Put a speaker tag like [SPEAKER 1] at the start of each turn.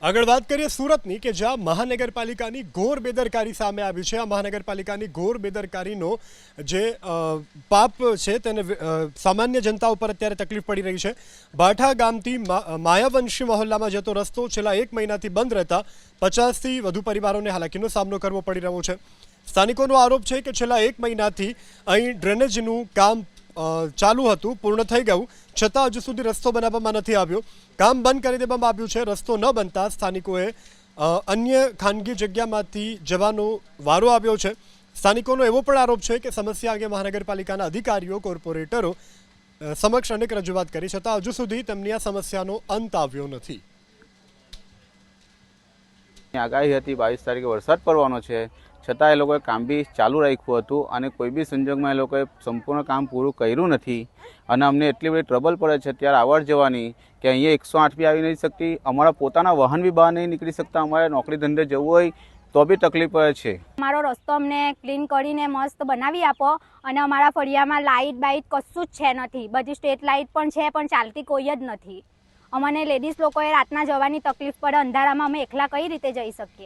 [SPEAKER 1] આગળ વાત કરીએ સુરતની કે જ્યાં મહાનગરપાલિકાની ઘોર બેદરકારી સામે આવી છે। આ મહાનગરપાલિકાની ઘોર બેદરકારીનો જે પાપ છે તેને સામાન્ય જનતા ઉપર અત્યારે તકલીફ પડી રહી છે। ભાઠા ગામથી માયાવંશી મહોલ્લામાં જતો રસ્તો છેલ્લા 1 મહિનાથી બંધ રહેતા 50થી વધુ પરિવારોને હાલાકીનો સામનો કરવો પડી રહ્યો છે। સ્થાનિકોનો આરોપ છે કે છેલ્લા 1 મહિનાથી અહીં ડ્રેનેજનું કામ ચાલુ હતું, પૂર્ણ થઈ ગયું છતાં હજુ સુધી રસ્તો બનાવવામાં નથી આવ્યો। કામ બંધ કરી દેવામાં આવ્યું છે। રસ્તો ન બનતા સ્થાનિકોએ અન્ય ખાનગી જગ્યામાંથી જવાનો વારો આવ્યો છે। સ્થાનિકોનો એવો પણ આરોપ છે કે સમસ્યા અંગે મહાનગરપાલિકાના અધિકારીઓ, કોર્પોરેટરો સમક્ષ અનેક રજૂઆત કરી છતાં હજુ સુધી તેમની આ સમસ્યાનો અંત આવ્યો નથી।
[SPEAKER 2] આગાહી હતી 22 તારીખે વરસાદ પડવાનો છે, છતાં એ લોકોએ કામ બી ચાલુ રાખ્યું હતું અને કોઈ બી સંજોગમાં એ લોકોએ સંપૂર્ણ કામ પૂરું કર્યું નથી અને અમને એટલી બધી ટ્રબલ પડે છે ત્યારે આવડ જવાની કે અહીંયા 108 બી આવી નહીં શકતી, અમારા પોતાના વાહન બી બહાર નહીં નીકળી શકતા, અમારે નોકરી ધંધે જવું હોય તો બી તકલીફ પડે છે।
[SPEAKER 3] અમારો રસ્તો અમને ક્લીન કરીને મસ્ત બનાવી આપો અને અમારા ફળિયામાં લાઇટ બાઇટ કશું જ છે નથી, બધી સ્ટ્રીટ લાઇટ પણ છે પણ ચાલતી કોઈ જ નથી। અમને લેડીઝ લોકોએ રાતના જવાની તકલીફ પડે, અંધારામાં અમે એકલા કઈ રીતે જઈ શકીએ।